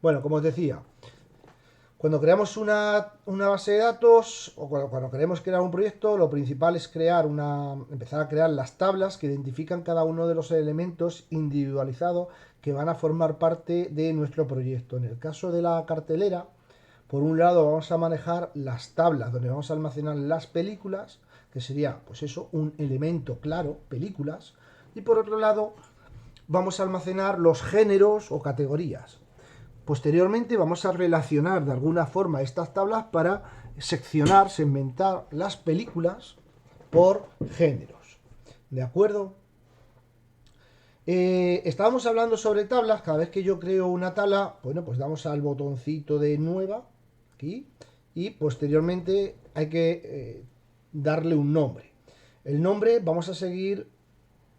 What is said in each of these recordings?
Bueno, como os decía, cuando creamos una base de datos o cuando queremos crear un proyecto, lo principal es empezar a crear las tablas que identifican cada uno de los elementos individualizados que van a formar parte de nuestro proyecto. En el caso de la cartelera, por un lado vamos a manejar las tablas donde vamos a almacenar las películas, que sería pues eso, un elemento claro, películas, y por otro lado vamos a almacenar los géneros o categorías. Posteriormente vamos a relacionar de alguna forma estas tablas para seccionar, segmentar las películas por géneros. ¿De acuerdo? Estábamos hablando sobre tablas. Cada vez que yo creo una tabla, bueno, pues damos al botoncito de nueva aquí y posteriormente hay que darle un nombre. El nombre vamos a seguir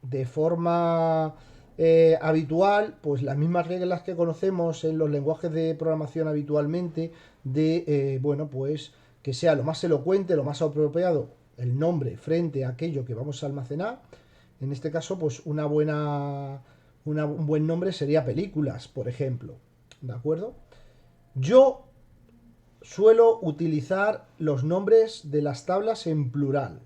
de forma habitual, pues las mismas reglas que conocemos en los lenguajes de programación habitualmente, bueno, pues que sea lo más elocuente, lo más apropiado el nombre frente a aquello que vamos a almacenar. En este caso, pues un buen nombre sería películas, por ejemplo. ¿De acuerdo? Yo suelo utilizar los nombres de las tablas en plural.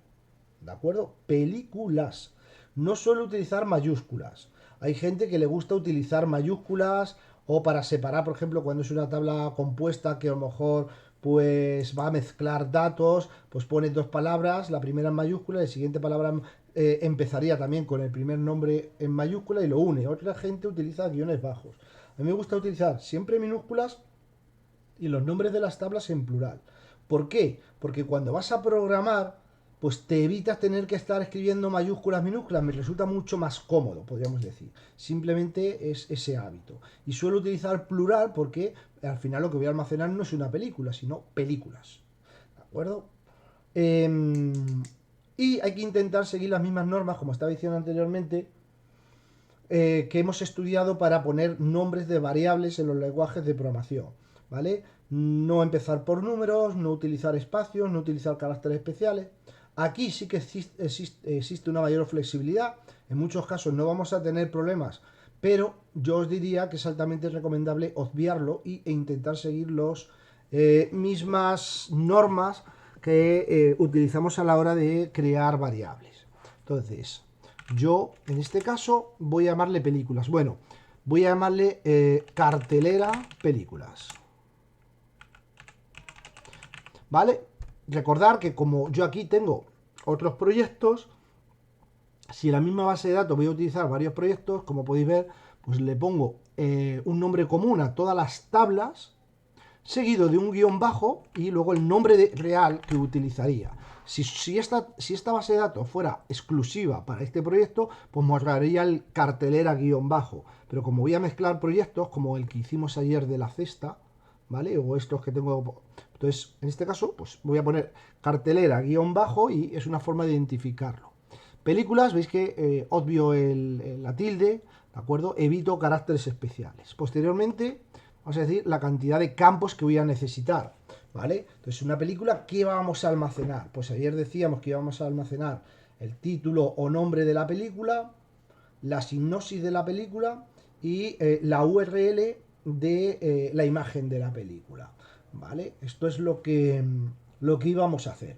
¿De acuerdo? Películas. No suelo utilizar mayúsculas. Hay gente que le gusta utilizar mayúsculas o para separar, por ejemplo, cuando es una tabla compuesta que a lo mejor pues va a mezclar datos, pues pone dos palabras, la primera en mayúscula y la siguiente palabra empezaría también con el primer nombre en mayúscula y lo une. Otra gente utiliza guiones bajos. A mí me gusta utilizar siempre minúsculas y los nombres de las tablas en plural. ¿Por qué? Porque cuando vas a programar, pues te evitas tener que estar escribiendo mayúsculas, minúsculas, me resulta mucho más cómodo, podríamos decir. Simplemente es ese hábito. Y suelo utilizar plural porque al final lo que voy a almacenar no es una película, sino películas. ¿De acuerdo? Eh, y hay que intentar seguir las mismas normas, como estaba diciendo anteriormente, que hemos estudiado para poner nombres de variables en los lenguajes de programación, ¿vale? No empezar por números, no utilizar espacios, no utilizar caracteres especiales. Aquí sí que existe una mayor flexibilidad. En muchos casos no vamos a tener problemas, pero yo os diría que es altamente recomendable obviarlo e intentar seguir las mismas normas que utilizamos a la hora de crear variables. Entonces, yo, en este caso, voy a llamarle películas. Bueno, voy a llamarle cartelera películas. ¿Vale? Recordar que como yo aquí tengo otros proyectos, si en la misma base de datos voy a utilizar varios proyectos, como podéis ver, pues le pongo un nombre común a todas las tablas, seguido de un guión bajo y luego el nombre real que utilizaría. Si esta base de datos fuera exclusiva para este proyecto, pues mostraría el cartelera guión bajo. Pero como voy a mezclar proyectos, como el que hicimos ayer de la cesta, ¿vale? O estos que tengo. Entonces, en este caso, pues voy a poner cartelera guión bajo y es una forma de identificarlo. Películas, veis que obvio la tilde, ¿de acuerdo? Evito caracteres especiales. Posteriormente, vamos a decir la cantidad de campos que voy a necesitar, ¿vale? Entonces, una película, ¿qué vamos a almacenar? Pues ayer decíamos que íbamos a almacenar el título o nombre de la película, la sinopsis de la película y la URL de la imagen de la película, ¿vale? Esto es lo que íbamos a hacer.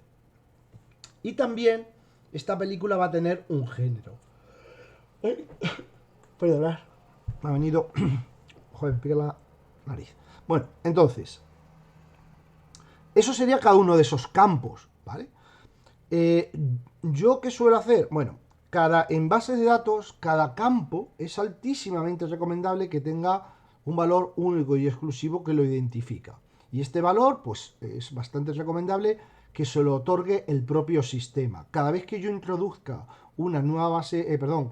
Y también esta película va a tener un género. Perdonad, me ha venido. Joder, pica la nariz. Bueno, entonces, eso sería cada uno de esos campos, ¿vale? Eh, ¿Yo qué suelo hacer? Bueno, en bases de datos, cada campo es altísimamente recomendable que tenga un valor único y exclusivo que lo identifica. Y este valor, pues, es bastante recomendable que se lo otorgue el propio sistema. Cada vez que yo introduzca una nueva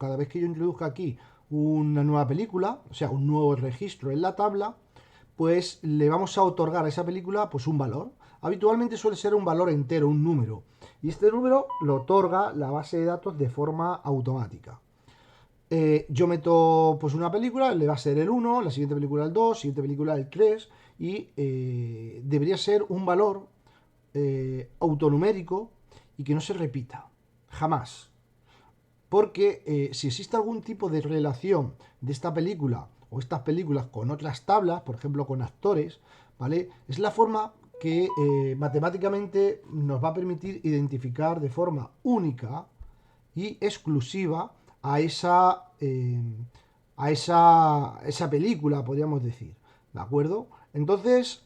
cada vez que yo introduzca aquí una nueva película, o sea, un nuevo registro en la tabla, pues le vamos a otorgar a esa película pues un valor. Habitualmente suele ser un valor entero, un número. Y este número lo otorga la base de datos de forma automática. Yo meto pues una película, le va a ser el 1, la siguiente película el 2, la siguiente película el 3 y debería ser un valor autonumérico y que no se repita. Jamás. Porque si existe algún tipo de relación de esta película o estas películas con otras tablas, por ejemplo con actores, ¿vale? Es la forma que matemáticamente nos va a permitir identificar de forma única y exclusiva a esa película, podríamos decir, ¿de acuerdo? Entonces,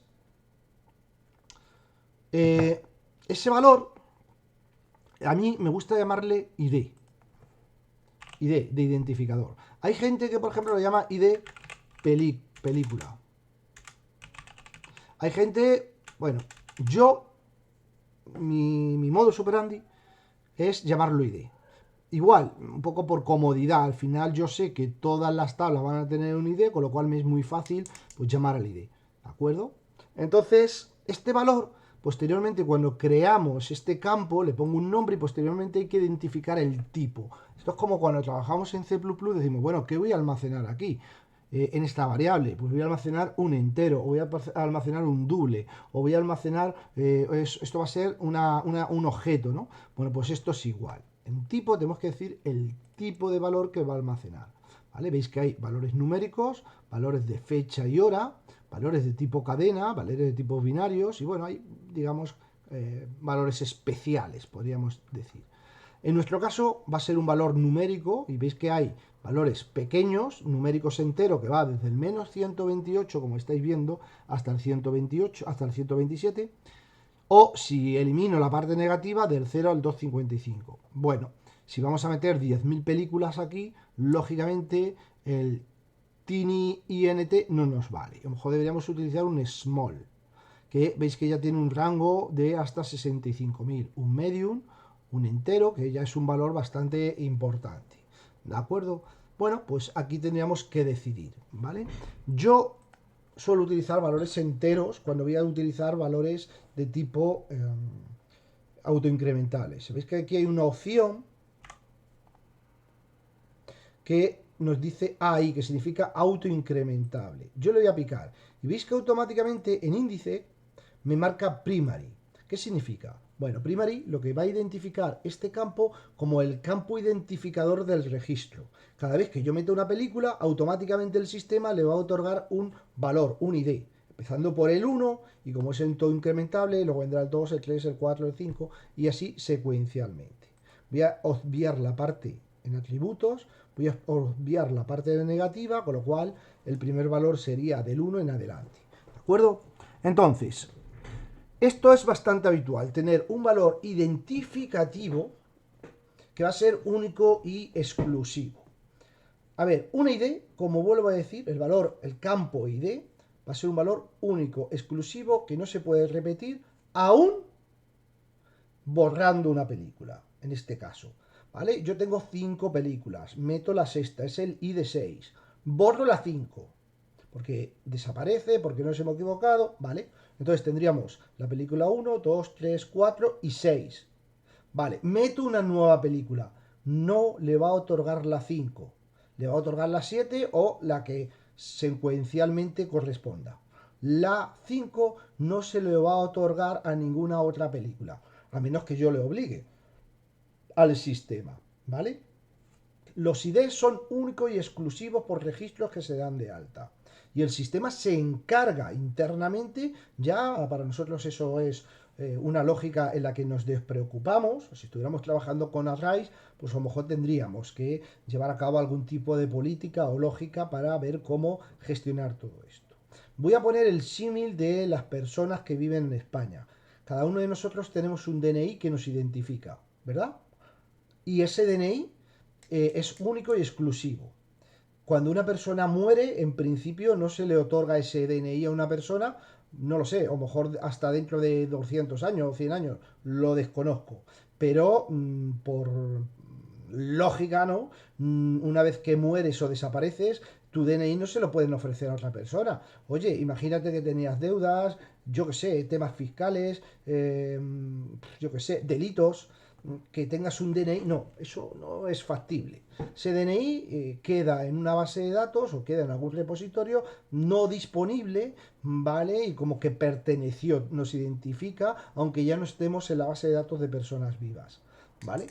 ese valor, a mí me gusta llamarle ID de identificador. Hay gente que, por ejemplo, lo llama ID película. Hay gente, bueno, mi modus operandi es llamarlo ID. Igual, un poco por comodidad, al final yo sé que todas las tablas van a tener un ID, con lo cual me es muy fácil pues llamar al ID, ¿de acuerdo? Entonces, este valor, posteriormente cuando creamos este campo, le pongo un nombre y posteriormente hay que identificar el tipo. Esto es como cuando trabajamos en C++, decimos, bueno, ¿qué voy a almacenar aquí? En esta variable, pues voy a almacenar un entero, o voy a almacenar un doble, o voy a almacenar, esto va a ser un objeto, ¿no? Bueno, pues esto es igual. En tipo tenemos que decir el tipo de valor que va a almacenar, ¿vale? Veis que hay valores numéricos, valores de fecha y hora, valores de tipo cadena, valores de tipo binarios, y bueno, hay, digamos, valores especiales, podríamos decir. En nuestro caso va a ser un valor numérico y veis que hay valores pequeños, numéricos entero, que va desde el menos 128, como estáis viendo, hasta el 128, hasta el 127, o si elimino la parte negativa, del 0 al 255. Bueno, si vamos a meter 10.000 películas aquí, lógicamente el tiny int no nos vale. A lo mejor deberíamos utilizar un small, que veis que ya tiene un rango de hasta 65.000, un medium, un entero, que ya es un valor bastante importante, ¿de acuerdo? Bueno, pues aquí tendríamos que decidir, ¿vale? Yo suelo utilizar valores enteros cuando voy a utilizar valores de tipo autoincrementales. Veis que aquí hay una opción que nos dice AI, que significa autoincrementable. Yo le voy a picar y veis que automáticamente en índice me marca primary. ¿Qué significa? Bueno, primary lo que va a identificar este campo como el campo identificador del registro. Cada vez que yo meto una película, automáticamente el sistema le va a otorgar un valor, un ID, empezando por el 1, y como es en todo incrementable, luego vendrá el 2, el 3, el 4, el 5, y así secuencialmente. Voy a obviar la parte en atributos, voy a obviar la parte de negativa, con lo cual el primer valor sería del 1 en adelante. ¿De acuerdo? Entonces, esto es bastante habitual, tener un valor identificativo que va a ser único y exclusivo. A ver, una ID, como vuelvo a decir, el valor, el campo ID, va a ser un valor único, exclusivo, que no se puede repetir, aún borrando una película, en este caso. ¿Vale? Yo tengo 5 películas, meto la sexta, es el ID 6, borro la 5, porque desaparece, porque nos hemos equivocado, ¿vale? Entonces tendríamos la película 1, 2, 3, 4 y 6. Vale, meto una nueva película, no le va a otorgar la 5, le va a otorgar la 7 o la que secuencialmente corresponda. La 5 no se le va a otorgar a ninguna otra película, a menos que yo le obligue al sistema, ¿vale? Los IDs son únicos y exclusivos por registros que se dan de alta. Y el sistema se encarga internamente, ya para nosotros eso es una lógica en la que nos despreocupamos. Si estuviéramos trabajando con arrays, pues a lo mejor tendríamos que llevar a cabo algún tipo de política o lógica para ver cómo gestionar todo esto. Voy a poner el símil de las personas que viven en España. Cada uno de nosotros tenemos un DNI que nos identifica, ¿verdad? Y ese DNI es único y exclusivo. Cuando una persona muere, en principio no se le otorga ese DNI a una persona, no lo sé, a lo mejor hasta dentro de 200 años o 100 años, lo desconozco. Pero por lógica, ¿no? Una vez que mueres o desapareces, tu DNI no se lo pueden ofrecer a otra persona. Oye, imagínate que tenías deudas, yo qué sé, temas fiscales, yo qué sé, delitos, que tengas un DNI, no, eso no es factible. Ese DNI queda en una base de datos o queda en algún repositorio no disponible, ¿vale? Y como que perteneció, nos identifica, aunque ya no estemos en la base de datos de personas vivas, ¿vale?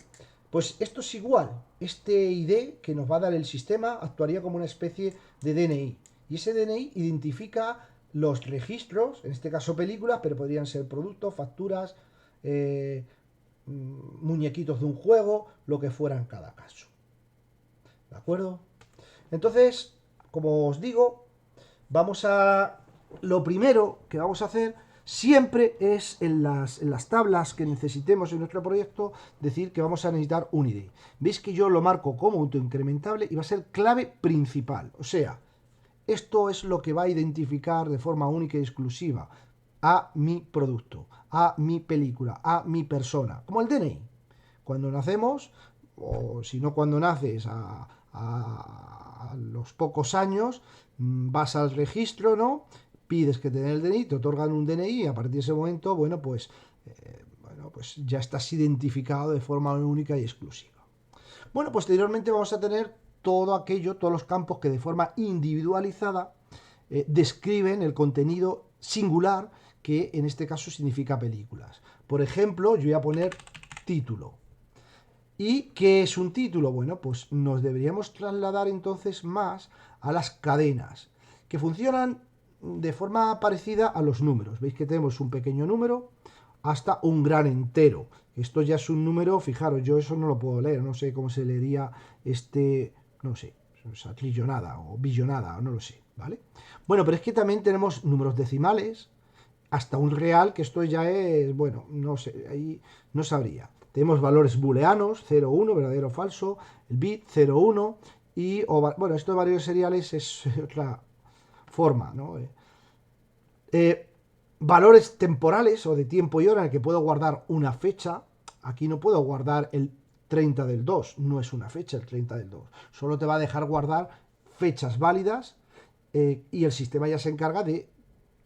Pues esto es igual. Este ID que nos va a dar el sistema actuaría como una especie de DNI. Y ese DNI identifica los registros, en este caso películas, pero podrían ser productos, facturas, muñequitos de un juego, lo que fuera en cada caso. ¿De acuerdo? Entonces, como os digo, vamos a... Lo primero que vamos a hacer siempre es en las tablas que necesitemos en nuestro proyecto decir que vamos a necesitar un ID. Veis que yo lo marco como autoincrementable y va a ser clave principal. O sea, esto es lo que va a identificar de forma única y exclusiva a mi producto, a mi película, a mi persona, como el DNI. Cuando nacemos, o si no cuando naces a los pocos años, vas al registro, ¿no? Pides que te den el DNI, te otorgan un DNI y a partir de ese momento, pues ya estás identificado de forma única y exclusiva. Bueno, posteriormente vamos a tener todo aquello, todos los campos que de forma individualizada describen el contenido singular que en este caso significa películas. Por ejemplo, yo voy a poner título. ¿Y qué es un título? Bueno, pues nos deberíamos trasladar entonces más a las cadenas, que funcionan de forma parecida a los números. Veis que tenemos un pequeño número hasta un gran entero. Esto ya es un número, fijaros, yo eso no lo puedo leer, no sé cómo se leería no sé, trillonada o billonada, o no lo sé, ¿vale? Bueno, pero es que también tenemos números decimales, hasta un real, que esto ya es, bueno, no sé, ahí no sabría. Tenemos valores booleanos, 0, 1, verdadero o falso, el bit 0, 1, bueno, esto de varios seriales es otra forma, ¿no? Valores temporales o de tiempo y hora en el que puedo guardar una fecha. Aquí no puedo guardar el 30 del 2, no es una fecha el 30 del 2. Solo te va a dejar guardar fechas válidas y el sistema ya se encarga de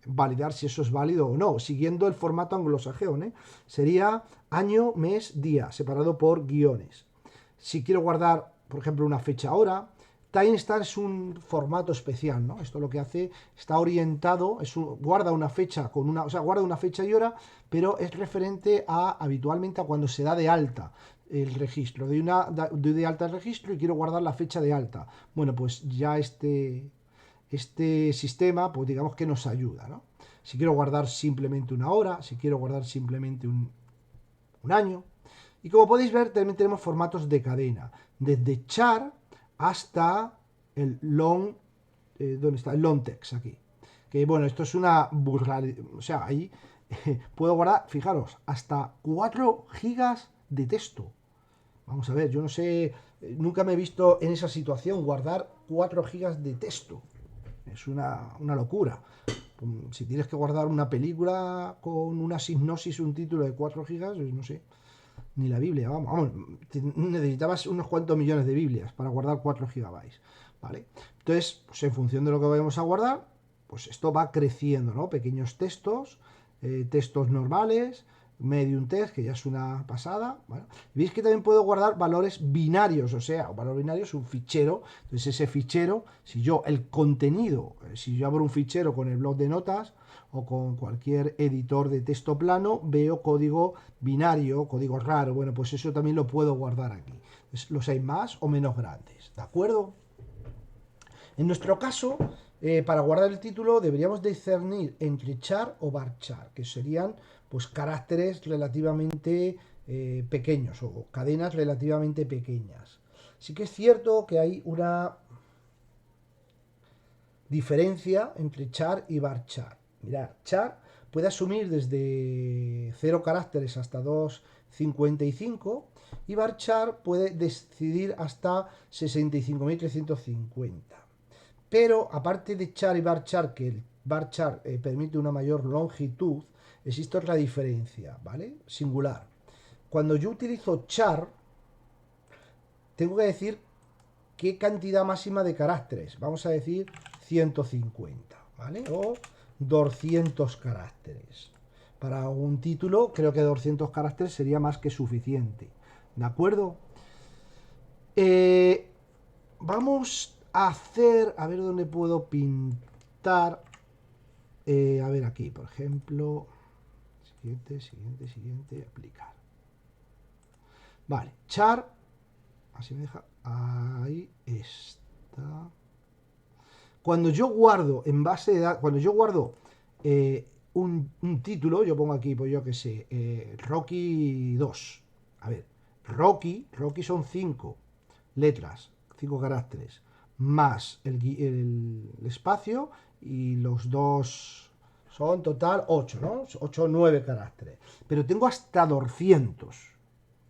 validar si eso es válido o no, siguiendo el formato anglosajón. Sería año, mes, día, separado por guiones. Si quiero guardar, por ejemplo, una fecha hora, timestamp es un formato especial, ¿no? Esto lo que hace, está orientado, guarda una fecha guarda una fecha y hora, pero es referente habitualmente a cuando se da de alta el registro. Doy de alta el registro y quiero guardar la fecha de alta. Bueno, pues ya este sistema, pues digamos que nos ayuda, ¿no? Si quiero guardar simplemente una hora, si quiero guardar simplemente un año. Y como podéis ver, también tenemos formatos de cadena, desde char hasta el long, ¿dónde está? El long text aquí. Que bueno, esto es una burrada, o sea, ahí puedo guardar, fijaros, hasta 4 gigas de texto. Vamos a ver, yo no sé, nunca me he visto en esa situación guardar 4 gigas de texto. Es una locura. Si tienes que guardar una película con una sinopsis, un título de 4 gigas, no sé, ni la Biblia, vamos, necesitabas unos cuantos millones de Biblias para guardar 4 gigabytes, ¿vale? Entonces, pues en función de lo que vayamos a guardar, pues esto va creciendo, ¿no? Pequeños textos normales, medium text, que ya es una pasada. Bueno, veis que también puedo guardar valores binarios, o sea, un valor binario es un fichero. Entonces ese fichero, si yo abro un fichero con el bloc de notas o con cualquier editor de texto plano, veo código binario, código raro. Bueno, pues eso también lo puedo guardar aquí. Entonces, los hay más o menos grandes, ¿de acuerdo? En nuestro caso, para guardar el título deberíamos discernir entre char o varchar, que serían pues caracteres relativamente pequeños o cadenas relativamente pequeñas. Sí que es cierto que hay una diferencia entre char y varchar. Mirad, char puede asumir desde 0 caracteres hasta 255 y varchar puede decidir hasta 65.350. Pero aparte de char y varchar, que el varchar permite una mayor longitud, existe otra diferencia, ¿vale? Singular. Cuando yo utilizo char, tengo que decir qué cantidad máxima de caracteres. Vamos a decir 150, ¿vale? O 200 caracteres. Para un título, creo que 200 caracteres sería más que suficiente. ¿De acuerdo? Vamos a hacer, a ver dónde puedo pintar. A ver aquí, por ejemplo. Siguiente, aplicar. Vale, char Así me deja. Ahí está. Cuando yo guardo en base de datos, cuando yo guardo un título, yo pongo aquí, pues yo que sé, Rocky 2. A ver, Rocky son 5 letras, 5 caracteres, más el espacio y los dos son total 8, ¿no? 8 o 9 caracteres. Pero tengo hasta 200.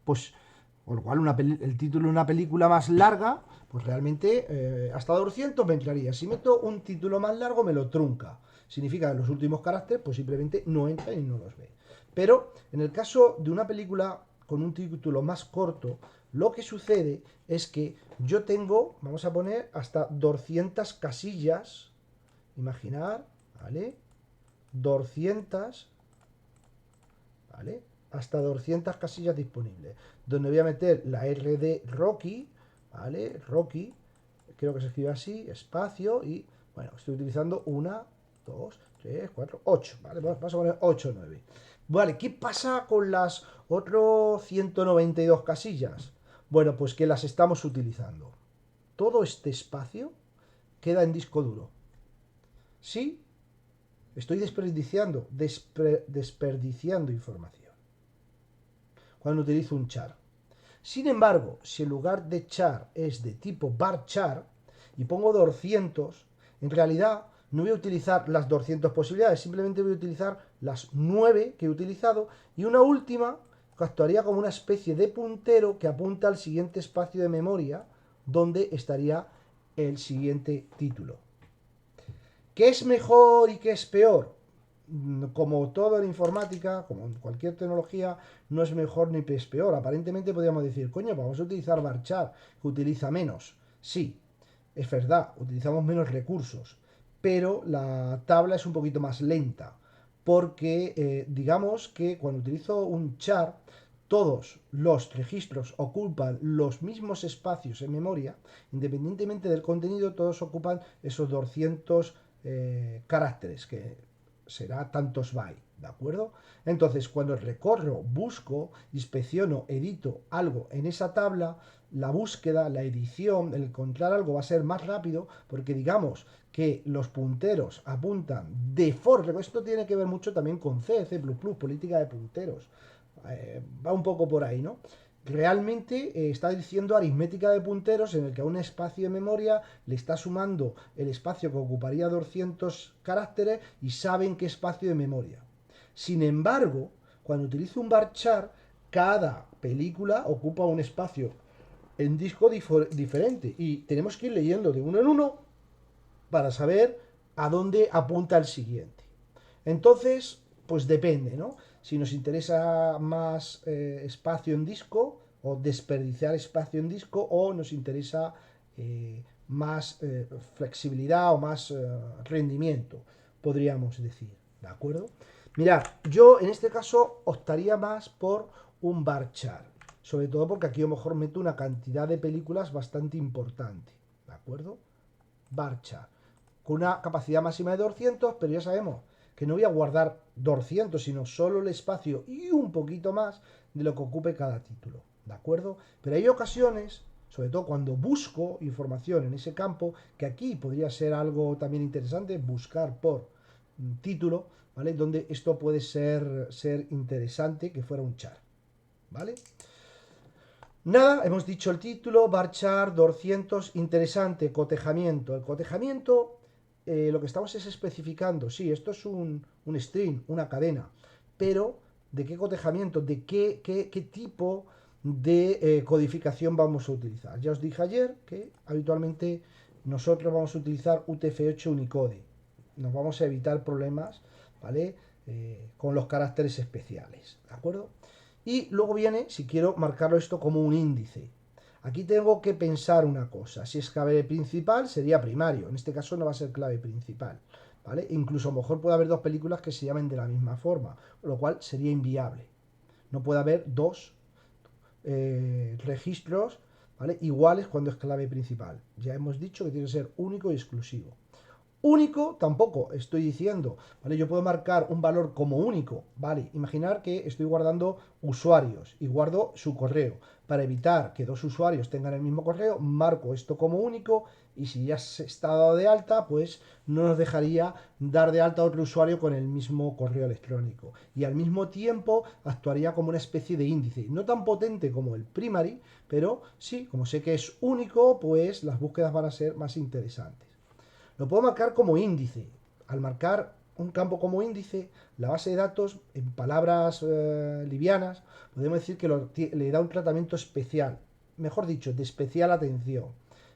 Pues, con lo cual el título de una película más larga, pues realmente hasta 200 me entraría. Si meto un título más largo, me lo trunca. Significa que los últimos caracteres, pues simplemente no entran y no los ve. Pero en el caso de una película con un título más corto, lo que sucede es que yo tengo, vamos a poner, hasta 200 casillas. Imaginar, ¿vale? 200, ¿vale? Hasta 200 casillas disponibles. Donde voy a meter la R de Rocky, ¿vale? Rocky, creo que se escribe así, espacio y, bueno, estoy utilizando 1, 2, 3, 4, 8, ¿vale? Vamos a poner 8, 9. Vale, ¿qué pasa con las otras 192 casillas? Bueno, pues que las estamos utilizando. Todo este espacio queda en disco duro. Sí, estoy desperdiciando información cuando utilizo un char. Sin embargo, si en lugar de char es de tipo varchar y pongo 200, en realidad no voy a utilizar las 200 posibilidades, simplemente voy a utilizar las 9 que he utilizado y una última que actuaría como una especie de puntero que apunta al siguiente espacio de memoria donde estaría el siguiente título. ¿Qué es mejor y qué es peor? Como todo en informática, como en cualquier tecnología, no es mejor ni es peor. Aparentemente podríamos decir, coño, vamos a utilizar varchar, que utiliza menos. Sí, es verdad, utilizamos menos recursos, pero la tabla es un poquito más lenta, porque digamos que cuando utilizo un char, todos los registros ocupan los mismos espacios en memoria, independientemente del contenido, todos ocupan esos 200 caracteres, que será tantos bytes, ¿de acuerdo? Entonces, cuando recorro, busco, inspecciono, edito algo en esa tabla, la búsqueda, la edición, el encontrar algo va a ser más rápido, porque digamos que los punteros apuntan de forma, esto tiene que ver mucho también con C, C++, política de punteros, va un poco por ahí, ¿no? Realmente está diciendo aritmética de punteros en el que a un espacio de memoria le está sumando el espacio que ocuparía 200 caracteres y saben qué espacio de memoria. Sin embargo, cuando utilizo un varchar, cada película ocupa un espacio en disco diferente y tenemos que ir leyendo de uno en uno para saber a dónde apunta el siguiente. Entonces, pues depende, ¿no? Si nos interesa más espacio en disco o desperdiciar espacio en disco o nos interesa más flexibilidad o más rendimiento, podríamos decir, ¿de acuerdo? Mirad, yo en este caso optaría más por un varchar, sobre todo porque aquí a lo mejor meto una cantidad de películas bastante importante, ¿de acuerdo? Varchar, con una capacidad máxima de 200, pero ya sabemos que no voy a guardar 200, sino solo el espacio y un poquito más de lo que ocupe cada título, ¿de acuerdo? Pero hay ocasiones, sobre todo cuando busco información en ese campo, que aquí podría ser algo también interesante, buscar por título, ¿vale? Donde esto puede ser interesante que fuera un char, ¿vale? Nada, hemos dicho el título, varchar 200, interesante, cotejamiento. El cotejamiento, lo que estamos es especificando, sí, esto es un string, una cadena, pero ¿de qué cotejamiento? ¿De qué tipo de codificación vamos a utilizar? Ya os dije ayer que habitualmente nosotros vamos a utilizar UTF-8 Unicode. Nos vamos a evitar problemas, ¿vale? Con los caracteres especiales, ¿de acuerdo? Y luego viene, si quiero marcarlo esto como un índice. Aquí tengo que pensar una cosa. Si es clave principal, sería primario. En este caso no va a ser clave principal, ¿vale? Incluso a lo mejor puede haber dos películas que se llamen de la misma forma, lo cual sería inviable. No puede haber dos registros, ¿vale?, iguales cuando es clave principal. Ya hemos dicho que tiene que ser único y exclusivo. Único tampoco estoy diciendo, ¿vale? Yo puedo marcar un valor como único, ¿vale? Imaginar que estoy guardando usuarios y guardo su correo. Para evitar que dos usuarios tengan el mismo correo, marco esto como único y si ya se está dado de alta, pues no nos dejaría dar de alta a otro usuario con el mismo correo electrónico. Y al mismo tiempo actuaría como una especie de índice. No tan potente como el primary, pero sí, como sé que es único, pues las búsquedas van a ser más interesantes. Lo puedo marcar como índice. Al marcar un campo como índice, la base de datos, en palabras livianas, podemos decir que le da un tratamiento especial. Mejor dicho, de especial atención.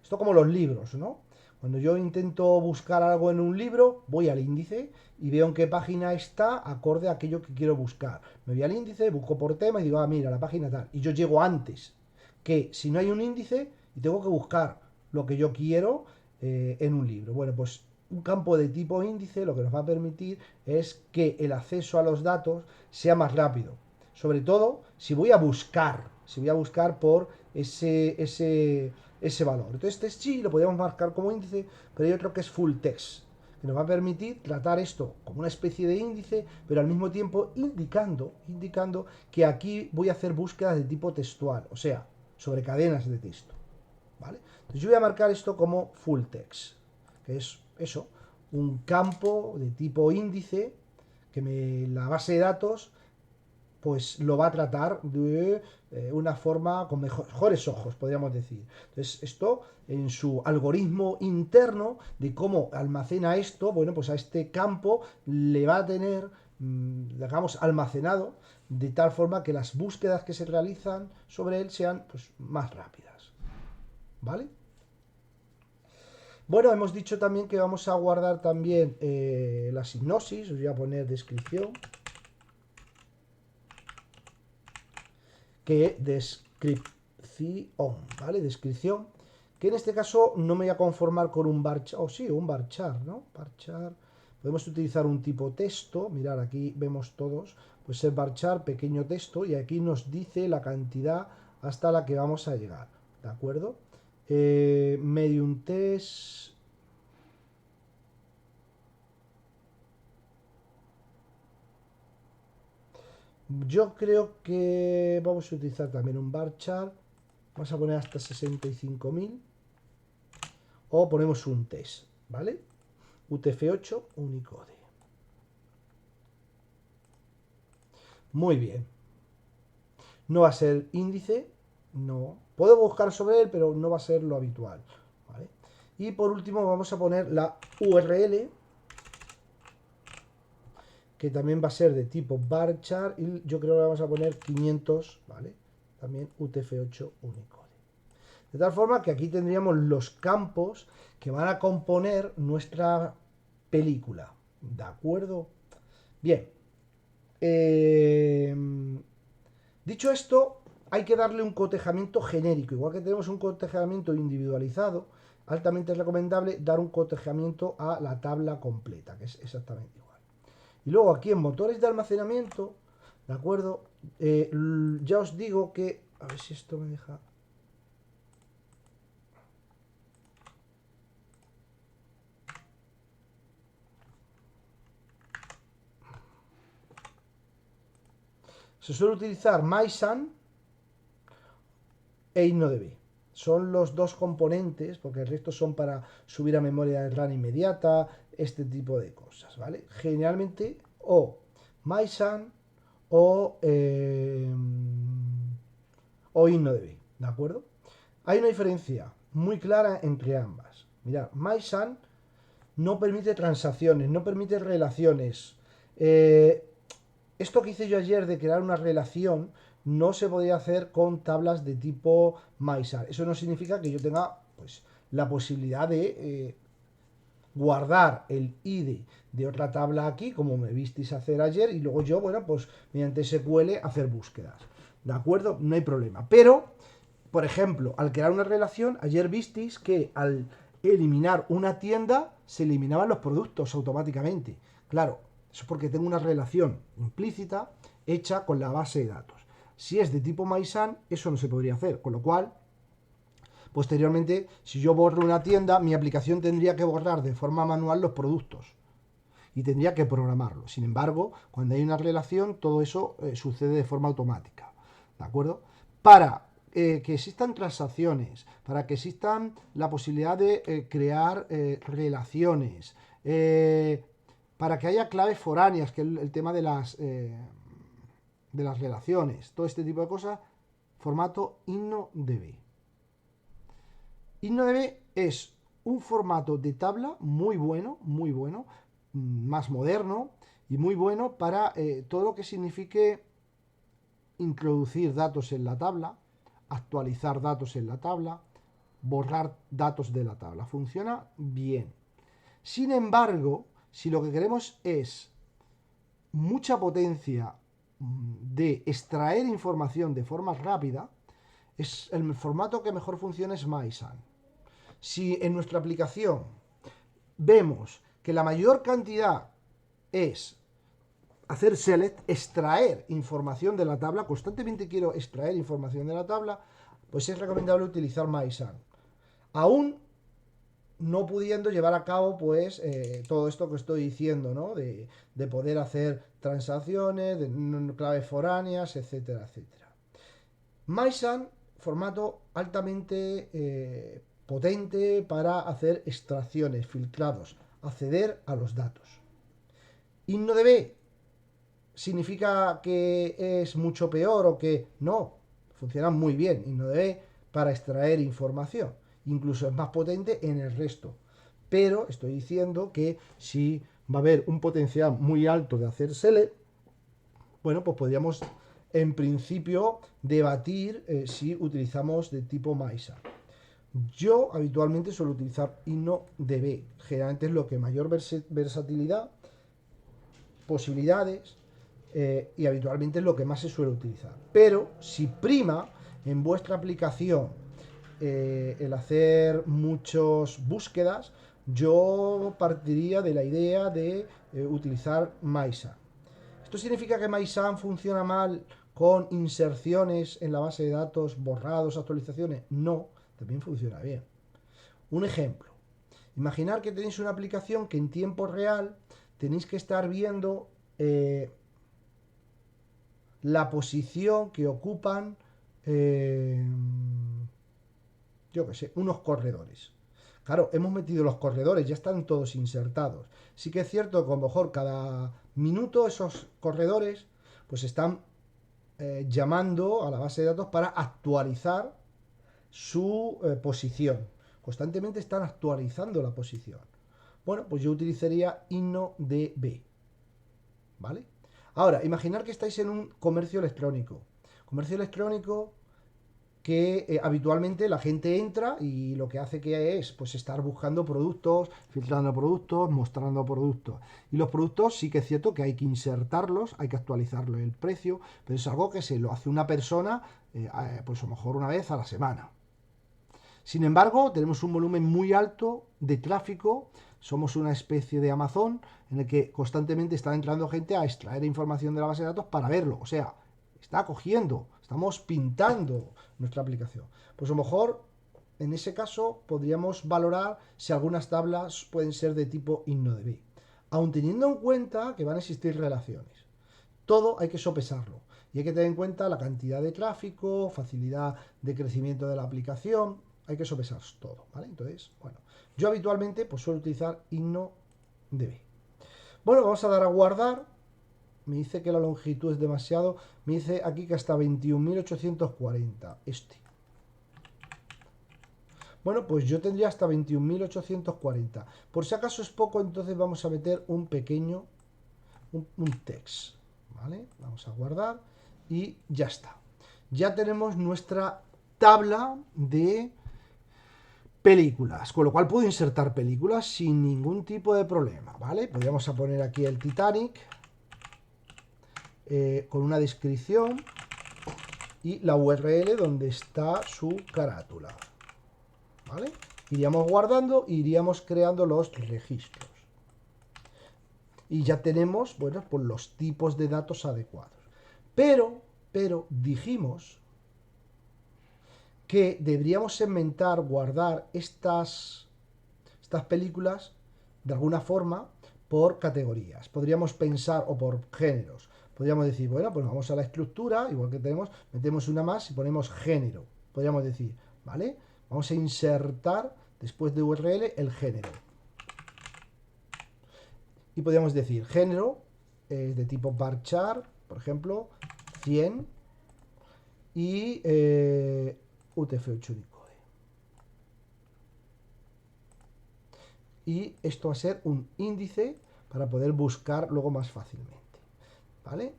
Esto como los libros, ¿no? Cuando yo intento buscar algo en un libro, voy al índice y veo en qué página está acorde a aquello que quiero buscar. Me voy al índice, busco por tema y digo, ah, mira, la página tal. Y yo llego antes que si no hay un índice y tengo que buscar lo que yo quiero en un libro. Bueno, pues un campo de tipo índice lo que nos va a permitir es que el acceso a los datos sea más rápido. Sobre todo si voy a buscar por ese valor. Entonces este sí lo podríamos marcar como índice, pero hay otro que es full text, que nos va a permitir tratar esto como una especie de índice, pero al mismo tiempo indicando que aquí voy a hacer búsquedas de tipo textual, o sea, sobre cadenas de texto. ¿Vale? Entonces yo voy a marcar esto como full text, que es eso, un campo de tipo índice que la base de datos pues lo va a tratar de una forma con mejores ojos, podríamos decir. Entonces, esto en su algoritmo interno de cómo almacena esto, bueno, pues a este campo le va a tener, digamos, almacenado de tal forma que las búsquedas que se realizan sobre él sean pues, más rápidas. ¿Vale? Bueno, hemos dicho también que vamos a guardar también la sinopsis, os voy a poner descripción, que descripción, ¿vale? Descripción, que en este caso no me voy a conformar con un varchar, o sí, un varchar, ¿no? Varchar, podemos utilizar un tipo texto, mirad, aquí vemos todos, pues el varchar, pequeño texto, y aquí nos dice la cantidad hasta la que vamos a llegar, ¿de acuerdo? Medium text. Yo creo que vamos a utilizar también un varchar. Vamos a poner hasta 65.000. O ponemos un test, ¿vale? UTF-8 Unicode. Muy bien. No va a ser índice, no. Puedo buscar sobre él, pero no va a ser lo habitual, ¿vale? Y por último vamos a poner la URL, que también va a ser de tipo varchar, y yo creo que vamos a poner 500, ¿vale? También UTF-8 Unicode. De tal forma que aquí tendríamos los campos que van a componer nuestra película, ¿de acuerdo? Bien. Dicho esto, hay que darle un cotejamiento genérico. Igual que tenemos un cotejamiento individualizado, altamente recomendable dar un cotejamiento a la tabla completa, que es exactamente igual. Y luego aquí en motores de almacenamiento, ¿de acuerdo? Ya os digo que... A ver si esto me deja... Se suele utilizar MySun e InnoDB. Son los dos componentes, porque el resto son para subir a memoria de RAM inmediata, este tipo de cosas, ¿vale? Generalmente o MySun o InnoDB, ¿de acuerdo? Hay una diferencia muy clara entre ambas. Mirad, MySun no permite transacciones, no permite relaciones. Esto que hice yo ayer de crear una relación no se podía hacer con tablas de tipo MySAR. Eso no significa que yo tenga pues, la posibilidad de guardar el ID de otra tabla aquí, como me visteis hacer ayer, y luego yo, bueno, pues mediante SQL hacer búsquedas. ¿De acuerdo? No hay problema. Pero, por ejemplo, al crear una relación, ayer visteis que al eliminar una tienda se eliminaban los productos automáticamente. Claro, eso es porque tengo una relación implícita hecha con la base de datos. Si es de tipo MySun, eso no se podría hacer, con lo cual Posteriormente, si yo borro una tienda, mi aplicación tendría que borrar de forma manual los productos y tendría que programarlo. Sin embargo, cuando hay una relación, todo eso sucede de forma automática. ¿De acuerdo? Para que existan transacciones, para que existan la posibilidad de crear relaciones, para que haya claves foráneas, que es el tema de las relaciones, todo este tipo de cosas, formato InnoDB. InnoDB es un formato de tabla muy bueno, más moderno y muy bueno para todo lo que signifique introducir datos en la tabla, actualizar datos en la tabla, borrar datos de la tabla. Funciona bien. Sin embargo, si lo que queremos es mucha potencia de extraer información de forma rápida, es el formato que mejor funciona es MySun. Si en nuestra aplicación vemos que la mayor cantidad es hacer select, extraer información de la tabla, constantemente quiero extraer información de la tabla, pues es recomendable utilizar MySun. Aún no pudiendo llevar a cabo pues todo esto que estoy diciendo, ¿no? De poder hacer transacciones, de claves foráneas, etcétera, etcétera. MySun, formato altamente potente para hacer extracciones, filtrados, acceder a los datos. InnoDB significa que es mucho peor o que no, funciona muy bien InnoDB para extraer información, incluso es más potente en el resto, pero estoy diciendo que si va a haber un potencial muy alto de hacer select, bueno, pues podríamos en principio debatir si utilizamos de tipo MySun. Yo habitualmente suelo utilizar InnoDB, generalmente es lo que mayor versatilidad, posibilidades y habitualmente es lo que más se suele utilizar. Pero si prima en vuestra aplicación el hacer muchas búsquedas, yo partiría de la idea de utilizar MySun. ¿Esto significa que MySun funciona mal con inserciones en la base de datos, borrados, actualizaciones? No, también funciona bien. Un ejemplo. Imaginar que tenéis una aplicación que en tiempo real tenéis que estar viendo la posición que ocupan, yo qué sé, unos corredores. Claro, hemos metido los corredores, ya están todos insertados. Sí que es cierto que a lo mejor cada minuto esos corredores pues están llamando a la base de datos para actualizar su posición. Constantemente están actualizando la posición. Bueno, pues yo utilizaría InnoDB. ¿Vale? Ahora, imaginar que estáis en un comercio electrónico. Comercio electrónico que habitualmente la gente entra y lo que hace que es pues estar buscando productos, filtrando productos, mostrando productos. Y los productos sí que es cierto que hay que insertarlos, hay que actualizarlo el precio, pero es algo que se lo hace una persona pues a lo mejor una vez a la semana. Sin embargo, tenemos un volumen muy alto de tráfico, somos una especie de Amazon en el que constantemente está entrando gente a extraer información de la base de datos para verlo. O sea, está cogiendo, estamos pintando nuestra aplicación. Pues a lo mejor, en ese caso, podríamos valorar si algunas tablas pueden ser de tipo InnoDB. Aun teniendo en cuenta que van a existir relaciones. Todo hay que sopesarlo. Y hay que tener en cuenta la cantidad de tráfico, facilidad de crecimiento de la aplicación. Hay que sopesar todo, ¿vale? Entonces, bueno, yo habitualmente pues suelo utilizar InnoDB. Bueno, vamos a dar a guardar. Me dice que la longitud es demasiado. Me dice aquí que hasta 21.840. Bueno, pues yo tendría hasta 21.840. Por si acaso es poco, entonces vamos a meter un pequeño, un text. ¿Vale? Vamos a guardar y ya está. Ya tenemos nuestra tabla de películas, con lo cual puedo insertar películas sin ningún tipo de problema, ¿vale? Podríamos poner aquí el Titanic con una descripción y la URL donde está su carátula, ¿vale? Iríamos guardando e iríamos creando los registros. Y ya tenemos, bueno, pues los tipos de datos adecuados. Pero dijimos que deberíamos segmentar, guardar estas películas de alguna forma por categorías. Podríamos pensar, o por géneros. Podríamos decir, bueno, pues vamos a la estructura, igual que tenemos, metemos una más y ponemos género. Podríamos decir, ¿vale? Vamos a insertar después de URL el género. Y podríamos decir, género es de tipo varchar, por ejemplo, 100 y UTF-8 Unicode. Y esto va a ser un índice para poder buscar luego más fácilmente. ¿Vale?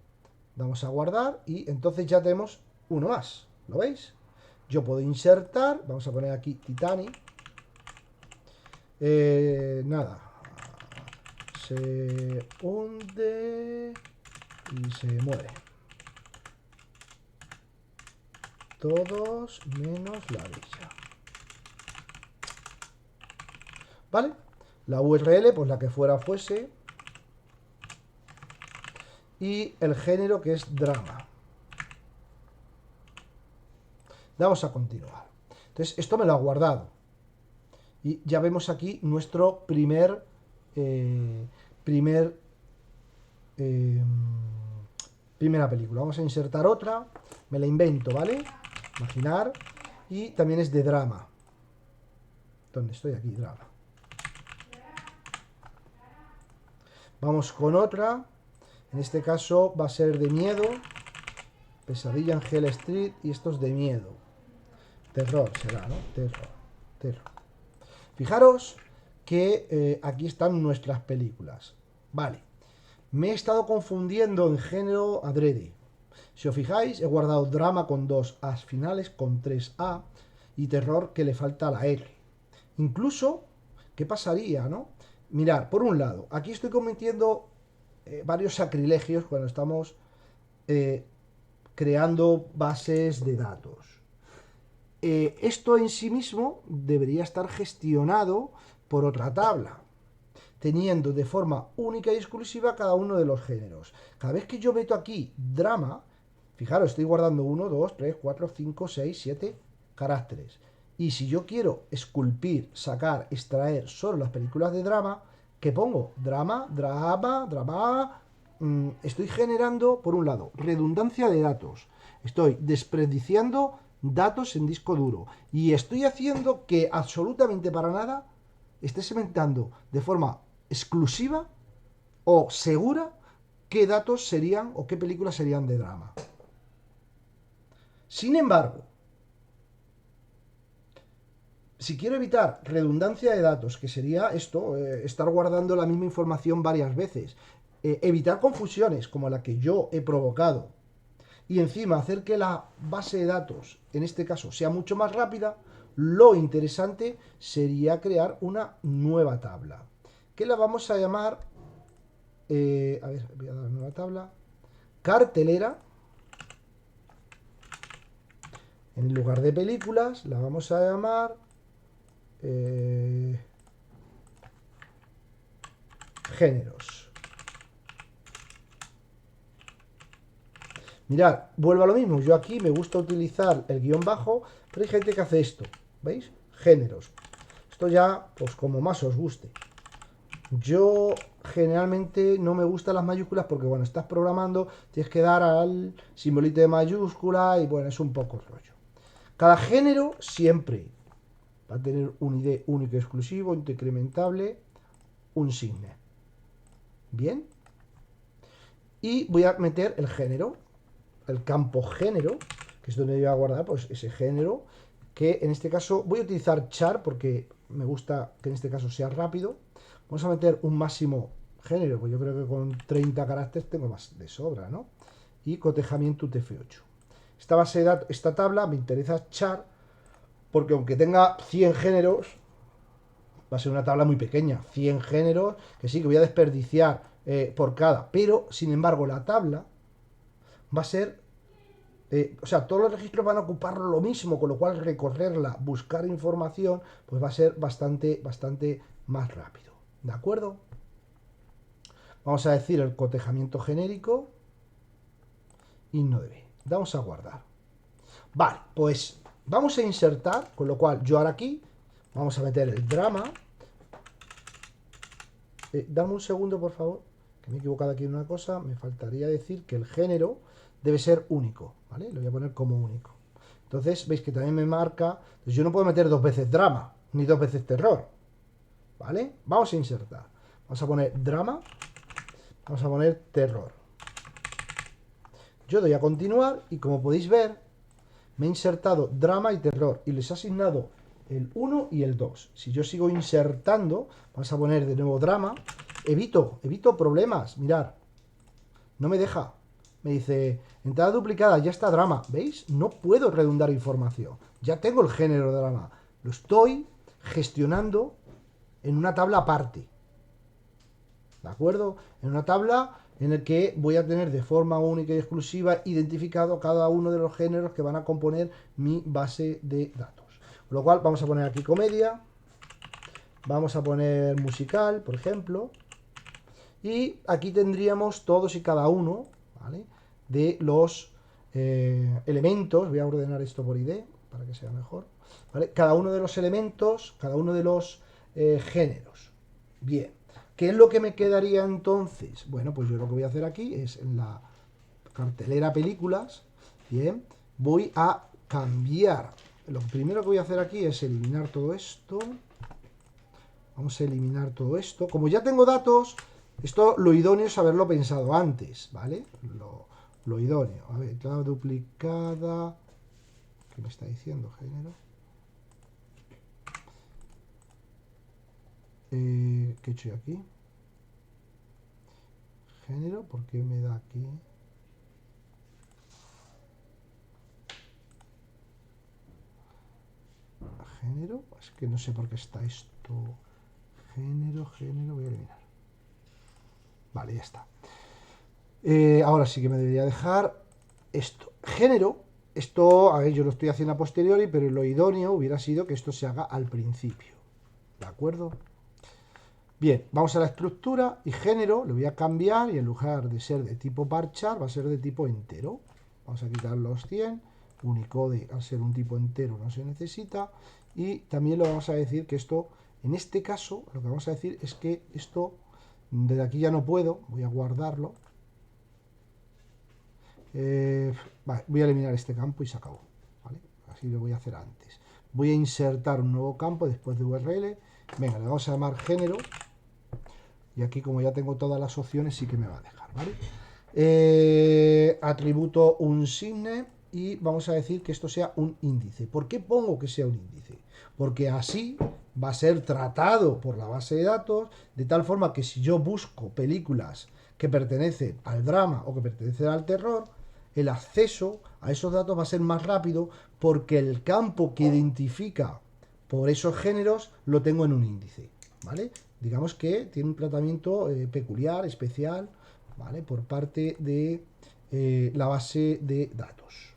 Damos a guardar y entonces ya tenemos uno más. ¿Lo veis? Yo puedo insertar, vamos a poner aquí Titanic. Nada. Se hunde y se muere. Todos menos la orilla. ¿Vale? La URL, pues la que fuese. Y el género, que es drama. Damos a continuar. Entonces, esto me lo ha guardado. Y ya vemos aquí nuestro primera película. Vamos a insertar otra. Me la invento, ¿vale? Imaginar. Y también es de drama. ¿Dónde estoy? Aquí, drama. Vamos con otra. En este caso va a ser de miedo. Pesadilla en Hell Street. Y esto es de miedo. Terror será, ¿no? Terror. Fijaros que aquí están nuestras películas. Vale. Me he estado confundiendo en género adrede. Si os fijáis, he guardado drama con 2 A's finales, con 3 A, y terror que le falta la R. Incluso, ¿qué pasaría, no? Mirad, por un lado, aquí estoy cometiendo varios sacrilegios cuando estamos creando bases de datos. Esto en sí mismo debería estar gestionado por otra tabla, teniendo de forma única y exclusiva cada uno de los géneros. Cada vez que yo meto aquí drama, fijaros, estoy guardando 1, 2, 3, 4, 5, 6, 7 caracteres. Y si yo quiero esculpir, sacar, extraer solo las películas de drama, ¿qué pongo? Drama. Estoy generando, por un lado, redundancia de datos. Estoy desperdiciando datos en disco duro. Y estoy haciendo que absolutamente para nada esté segmentando de forma exclusiva o segura qué datos serían o qué películas serían de drama. Sin embargo, si quiero evitar redundancia de datos, que sería esto, estar guardando la misma información varias veces, evitar confusiones como la que yo he provocado, y encima hacer que la base de datos, en este caso, sea mucho más rápida, lo interesante sería crear una nueva tabla, que la vamos a llamar, voy a dar una nueva tabla, cartelera. En lugar de películas, la vamos a llamar géneros. Mirad, vuelvo a lo mismo. Yo aquí me gusta utilizar el guión bajo, pero hay gente que hace esto. ¿Veis? Géneros. Esto ya, pues como más os guste. Yo generalmente no me gustan las mayúsculas porque, bueno, estás programando, tienes que dar al simbolito de mayúscula y, bueno, es un poco rollo. Cada género siempre va a tener un ID único y exclusivo, incrementable, un signo. Bien. Y voy a meter el género, el campo género, que es donde voy a guardar pues ese género, que en este caso voy a utilizar char porque me gusta que en este caso sea rápido. Vamos a meter un máximo género, pues yo creo que con 30 caracteres tengo más de sobra, ¿no? Y cotejamiento UTF-8. Esta base de datos, esta tabla me interesa char porque aunque tenga 100 géneros, va a ser una tabla muy pequeña, 100 géneros, que sí, que voy a desperdiciar por cada, pero sin embargo la tabla va a ser, o sea, todos los registros van a ocupar lo mismo, con lo cual recorrerla, buscar información, pues va a ser bastante más rápido, ¿de acuerdo? Vamos a decir el cotejamiento genérico, INNODB, vamos a guardar. Vale, pues Vamos a insertar, con lo cual yo ahora aquí vamos a meter el drama. Dame un segundo, por favor, que me he equivocado aquí en una cosa. Me faltaría decir que el género debe ser único, ¿vale? Lo voy a poner como único. Entonces, veis que también me marca. Pues yo no puedo meter 2 veces drama, ni 2 veces terror, ¿vale? Vamos a insertar. Vamos a poner drama. Vamos a poner terror. Yo doy a continuar y como podéis ver, me he insertado drama y terror y les he asignado el 1 y el 2. Si yo sigo insertando, vamos a poner de nuevo drama, evito problemas, mirad, no me deja. Me dice, entrada duplicada, ya está drama. ¿Veis? No puedo redundar información. Ya tengo el género de drama. Lo estoy gestionando en una tabla aparte. ¿De acuerdo? En una tabla en la que voy a tener de forma única y exclusiva identificado cada uno de los géneros que van a componer mi base de datos. Con lo cual vamos a poner aquí comedia, vamos a poner musical, por ejemplo, y aquí tendríamos todos y cada uno, ¿vale?, de los elementos. Voy a ordenar esto por ID para que sea mejor, ¿vale? Cada uno de los elementos, cada uno de los géneros. Bien. ¿Qué es lo que me quedaría entonces? Bueno, pues yo lo que voy a hacer aquí es en la cartelera películas, bien, voy a cambiar. Lo primero que voy a hacer aquí es eliminar todo esto. Vamos a eliminar todo esto. Como ya tengo datos, esto lo idóneo es haberlo pensado antes, ¿vale? Lo idóneo. A ver, entrada duplicada. ¿Qué me está diciendo, género? ¿Qué he hecho yo aquí? Género, ¿por qué me da aquí? Género, es que no sé por qué está esto. Género, voy a eliminar. Vale, ya está. Ahora sí que me debería dejar esto. Género, esto, a ver, yo lo estoy haciendo a posteriori, pero lo idóneo hubiera sido que esto se haga al principio. ¿De acuerdo? Bien, vamos a la estructura y género, lo voy a cambiar y en lugar de ser de tipo parchar va a ser de tipo entero. Vamos a quitar los 100, Unicode al ser un tipo entero no se necesita y también lo vamos a decir que esto, en este caso, lo que vamos a decir es que esto, desde aquí ya no puedo, voy a guardarlo. Vale, voy a eliminar este campo y se acabó, ¿vale? Así lo voy a hacer antes. Voy a insertar un nuevo campo después de URL. Venga, le vamos a llamar género. Y aquí, como ya tengo todas las opciones, sí que me va a dejar, ¿vale? Atributo un signe y vamos a decir que esto sea un índice. ¿Por qué pongo que sea un índice? Porque así va a ser tratado por la base de datos de tal forma que si yo busco películas que pertenecen al drama o que pertenecen al terror, el acceso a esos datos va a ser más rápido porque el campo que identifica por esos géneros lo tengo en un índice, ¿vale? Digamos que tiene un tratamiento peculiar, especial, ¿vale?, por parte de la base de datos,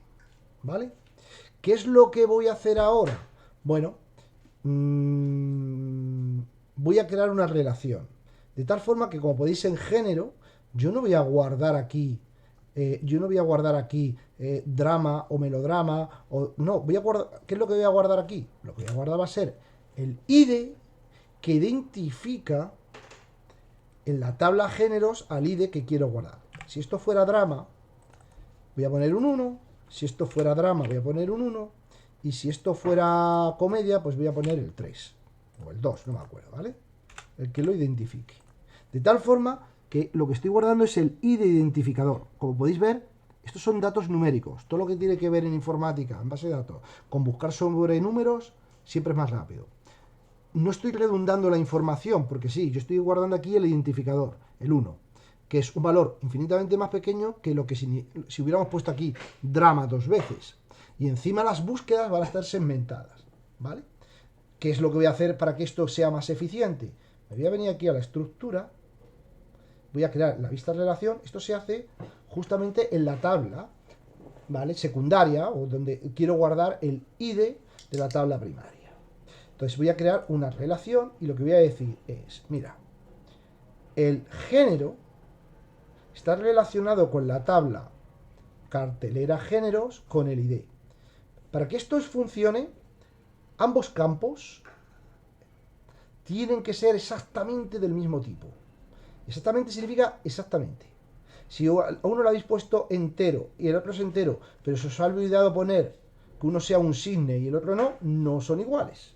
¿vale? ¿Qué es lo que voy a hacer ahora? Bueno, voy a crear una relación, de tal forma que, como podéis, en género, yo no voy a guardar aquí drama o melodrama, o no, voy a guardar. ¿Qué es lo que voy a guardar aquí? Lo que voy a guardar va a ser el ID que identifica en la tabla géneros al ID que quiero guardar. Si esto fuera drama, voy a poner un 1. Si esto fuera drama, voy a poner un 1. Y si esto fuera comedia, pues voy a poner el 3. O el 2, no me acuerdo, ¿vale? El que lo identifique. De tal forma que lo que estoy guardando es el ID identificador. Como podéis ver, estos son datos numéricos. Todo lo que tiene que ver en informática, en base de datos, con buscar sobre números, siempre es más rápido. No estoy redundando la información, porque sí, yo estoy guardando aquí el identificador, el 1, que es un valor infinitamente más pequeño que lo que si hubiéramos puesto aquí drama 2 veces. Y encima las búsquedas van a estar segmentadas, ¿vale? ¿Qué es lo que voy a hacer para que esto sea más eficiente? Me voy a venir aquí a la estructura, voy a crear la vista relación. Esto se hace justamente en la tabla, ¿vale?, secundaria, o donde quiero guardar el ID de la tabla primaria. Entonces voy a crear una relación y lo que voy a decir es, mira, el género está relacionado con la tabla cartelera géneros con el ID. Para que esto funcione, ambos campos tienen que ser exactamente del mismo tipo. Exactamente significa exactamente. Si a uno lo habéis puesto entero y el otro es entero, pero se os ha olvidado poner que uno sea un cisne y el otro no, no son iguales.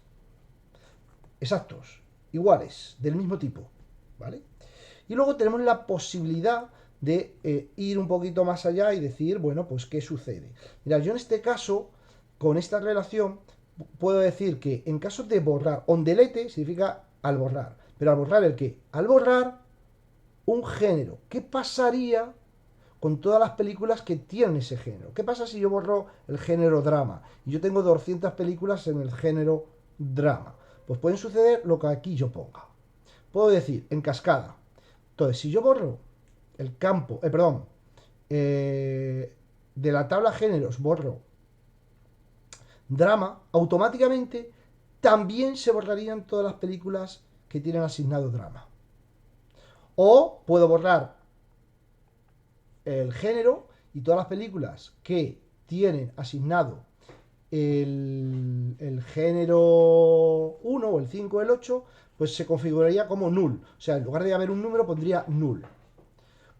Exactos, iguales, del mismo tipo, ¿vale? Y luego tenemos la posibilidad de ir un poquito más allá y decir, bueno, pues ¿qué sucede? Mira, yo en este caso, con esta relación, puedo decir que en caso de borrar, on delete significa al borrar, pero al borrar ¿el qué? Al borrar un género. ¿Qué pasaría con todas las películas que tienen ese género? ¿Qué pasa si yo borro el género drama? Y yo tengo 200 películas en el género drama. Pues pueden suceder lo que aquí yo ponga. Puedo decir, en cascada. Entonces, si yo borro el campo, de la tabla géneros, borro drama, automáticamente también se borrarían todas las películas que tienen asignado drama. O puedo borrar el género y todas las películas que tienen asignado el género 1 o el 5 o el 8, pues se configuraría como null. O sea, en lugar de haber un número pondría null.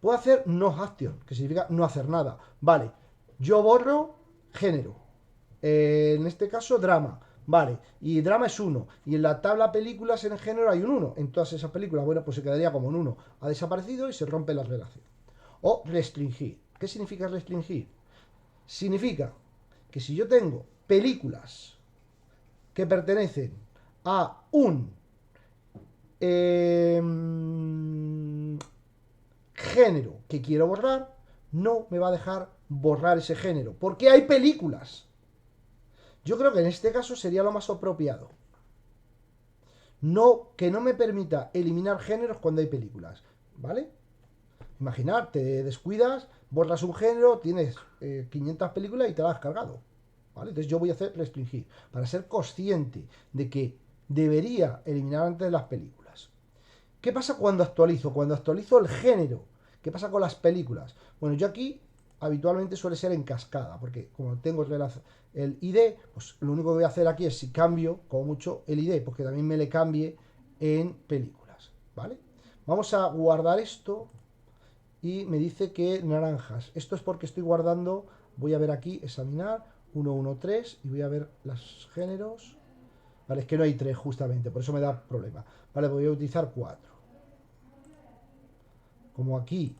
Puedo hacer no action, que significa no hacer nada. Vale, yo borro género. En este caso, drama. Vale, y drama es 1. Y en la tabla películas en el género hay un 1. En todas esas películas, bueno, pues se quedaría como un 1. Ha desaparecido y se rompe la relación. O restringir. ¿Qué significa restringir? Significa que si yo tengo películas que pertenecen a un género que quiero borrar, no me va a dejar borrar ese género, porque hay películas. Yo creo que en este caso sería lo más apropiado. No, que no me permita eliminar géneros cuando hay películas, ¿vale? Imaginar, te descuidas, borras un género, tienes 500 películas y te las has cargado, ¿vale? Entonces yo voy a hacer restringir, para ser consciente de que debería eliminar antes las películas. ¿Qué pasa cuando actualizo? Cuando actualizo el género. ¿Qué pasa con las películas? Bueno, yo aquí habitualmente suele ser en cascada, porque como tengo el ID, pues lo único que voy a hacer aquí es si cambio, como mucho, el ID, porque también me le cambie en películas, ¿vale? Vamos a guardar esto y me dice que naranjas. Esto es porque estoy guardando, voy a ver aquí, examinar, 113 y voy a ver los géneros. Vale, es que no hay 3 justamente, por eso me da problema. Vale, voy a utilizar 4. Como aquí,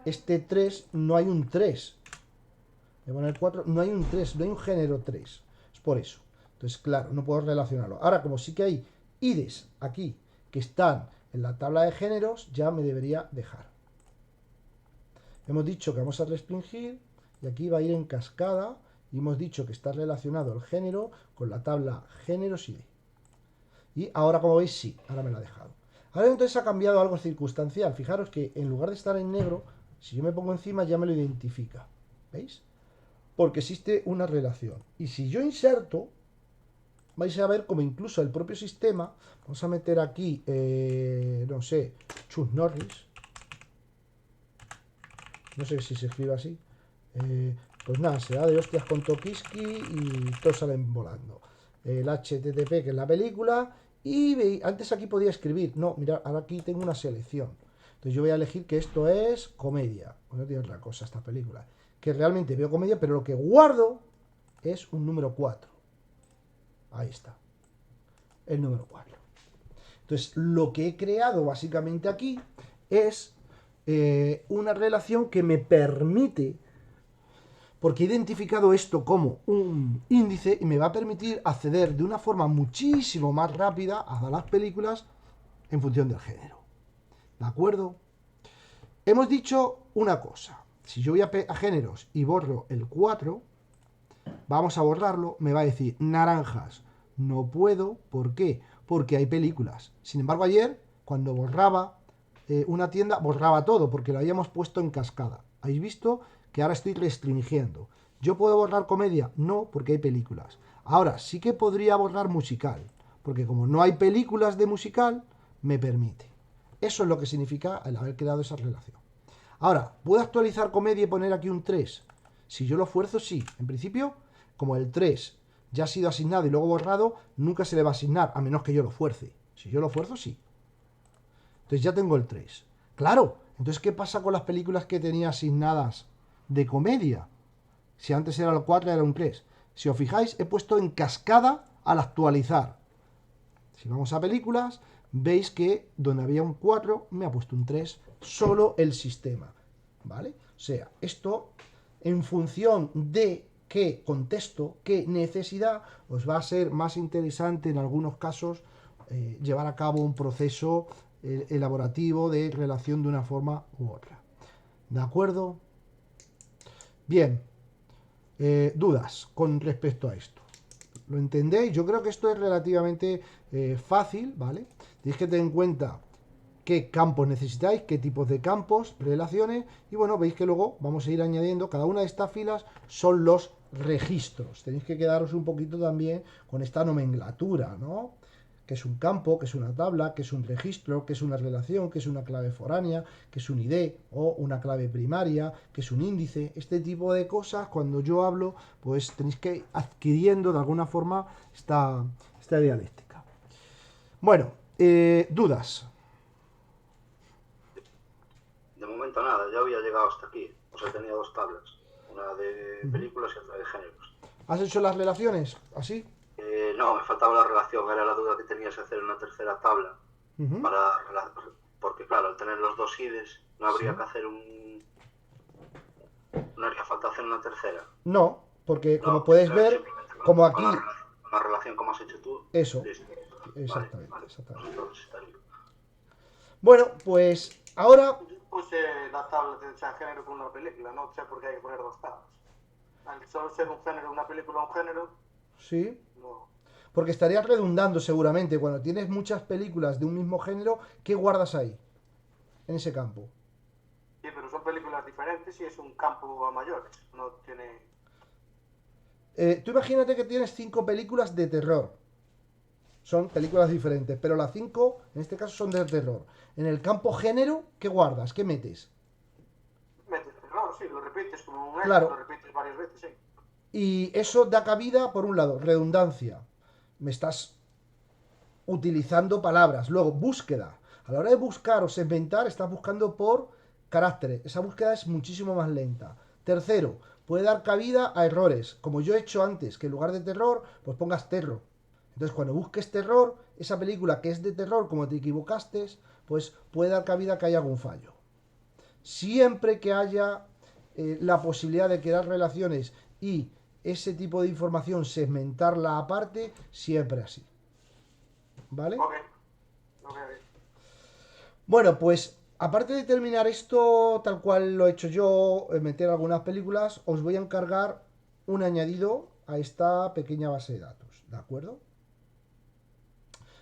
este 3, no hay un 3. Voy a poner 4, no hay un 3, no hay un género 3. Es por eso. Entonces, claro, no puedo relacionarlo. Ahora, como sí que hay IDs aquí que están en la tabla de géneros, ya me debería dejar. Hemos dicho que vamos a restringir y aquí va a ir en cascada y hemos dicho que está relacionado el género con la tabla géneros ID. Y ahora, como veis, sí, ahora me lo ha dejado. Ahora entonces ha cambiado algo circunstancial. Fijaros que en lugar de estar en negro, si yo me pongo encima ya me lo identifica. ¿Veis? Porque existe una relación. Y si yo inserto, vais a ver como incluso el propio sistema, vamos a meter aquí, no sé, Chuck Norris. No sé si se escribe así. Pues nada, se da de hostias con Tokiski y todos salen volando. El HTTP, que es la película, y antes aquí podía escribir. No, mirad, ahora aquí tengo una selección. Entonces yo voy a elegir que esto es comedia. Pues no tiene otra cosa esta película. Que realmente veo comedia, pero lo que guardo es un número 4. Ahí está. El número 4. Entonces lo que he creado básicamente aquí es una relación que me permite, porque he identificado esto como un índice y me va a permitir acceder de una forma muchísimo más rápida a las películas en función del género. ¿De acuerdo? Hemos dicho una cosa. Si yo voy a géneros y borro el 4, vamos a borrarlo, me va a decir naranjas. No puedo, ¿por qué? Porque hay películas. Sin embargo, ayer, cuando borraba una tienda, borraba todo, porque lo habíamos puesto en cascada. ¿Habéis visto? Que ahora estoy restringiendo. ¿Yo puedo borrar comedia? No, porque hay películas. Ahora, sí que podría borrar musical, porque como no hay películas de musical, me permite. Eso es lo que significa el haber creado esa relación. Ahora, ¿puedo actualizar comedia y poner aquí un 3? Si yo lo fuerzo, sí. En principio, como el 3 ya ha sido asignado y luego borrado, nunca se le va a asignar, a menos que yo lo fuerce. Si yo lo fuerzo, sí. Entonces ya tengo el 3. Claro, entonces ¿qué pasa con las películas que tenía asignadas de comedia? Si antes era el 4, era un 3. Si os fijáis, he puesto en cascada al actualizar. Si vamos a películas, veis que donde había un 4 me ha puesto un 3, solo el sistema. ¿Vale? O sea, esto en función de qué contexto, qué necesidad, os va a ser más interesante en algunos casos llevar a cabo un proceso elaborativo de relación de una forma u otra. ¿De acuerdo? Bien, dudas con respecto a esto. ¿Lo entendéis? Yo creo que esto es relativamente fácil, ¿vale? Tenéis que tener en cuenta qué campos necesitáis, qué tipos de campos, relaciones, y bueno, veis que luego vamos a ir añadiendo, cada una de estas filas son los registros. Tenéis que quedaros un poquito también con esta nomenclatura, ¿no? Que es un campo, que es una tabla, que es un registro, que es una relación, que es una clave foránea, que es un ID o una clave primaria, que es un índice. Este tipo de cosas, cuando yo hablo, pues tenéis que ir adquiriendo de alguna forma esta dialéctica. Bueno, dudas. De momento nada, ya había llegado hasta aquí. O sea, tenía dos tablas. Una de películas y otra de géneros. ¿Has hecho las relaciones así? No, me faltaba la relación, era la duda que tenías que hacer una tercera tabla. Ujú. Para, porque claro, al tener los dos IDs, no Sí. habría que hacer un... No haría falta hacer una tercera. No, porque como No, puedes ver, simplemente como con la, aquí, con la relación como has hecho tú, eso, listo. Vale, exactamente, vale. Pues exactamente. entonces estaría. Bueno, pues ahora, Yo puse la tabla de género con una película, no sé por qué hay que poner dos tablas. Al solo ser un género, una película, un género, sí, no. porque estarías redundando seguramente. Cuando tienes muchas películas de un mismo género, ¿qué guardas ahí, en ese campo? Sí, pero son películas diferentes y es un campo a mayores. No tiene. Tú imagínate que tienes 5 películas de terror. Son películas diferentes, pero las 5, en este caso, son de terror. En el campo género, ¿qué guardas? ¿Qué metes? Metes terror, sí, lo repites como un eje, lo Claro, repites varias veces, sí. y eso da cabida, por un lado, redundancia. Me estás utilizando palabras. Luego, búsqueda. A la hora de buscar o segmentar, estás buscando por caracteres. Esa búsqueda es muchísimo más lenta. Tercero, puede dar cabida a errores. Como yo he hecho antes, que en lugar de terror, pues pongas terror. Entonces, cuando busques terror, esa película que es de terror, como te equivocaste, pues puede dar cabida a que haya algún fallo. Siempre que haya la posibilidad de crear relaciones y ese tipo de información segmentarla aparte, siempre así. ¿Vale? Ok, ok. Bueno, pues aparte de terminar esto tal cual lo he hecho yo, meter algunas películas, os voy a encargar un añadido a esta pequeña base de datos, ¿de acuerdo?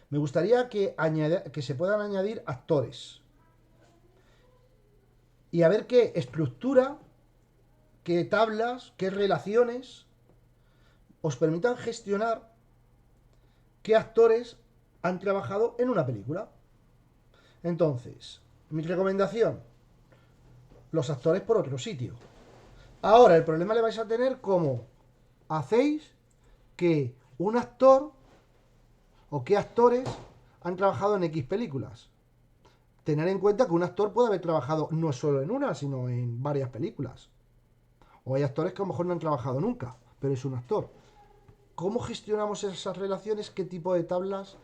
Me gustaría que se puedan añadir actores y a ver qué estructura, qué tablas, qué relaciones os permitan gestionar qué actores han trabajado en una película. Entonces, mi recomendación, los actores por otro sitio. Ahora, el problema le vais a tener como hacéis que un actor o qué actores han trabajado en X películas. Tener en cuenta que un actor puede haber trabajado no solo en una, sino en varias películas. O hay actores que a lo mejor no han trabajado nunca, pero es un actor. ¿Cómo gestionamos esas relaciones? ¿Qué tipo de tablas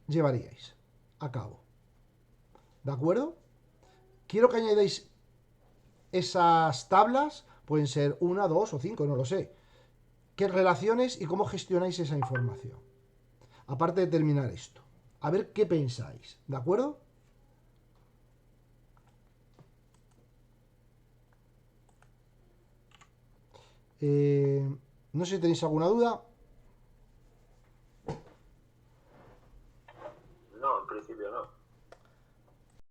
llevaríais a cabo? ¿De acuerdo? Quiero que añadáis esas tablas, pueden ser una, dos o cinco, no lo sé. ¿Qué relaciones y cómo gestionáis esa información? Aparte de terminar esto. A ver qué pensáis. ¿De acuerdo? No sé si tenéis alguna duda. No, en principio no.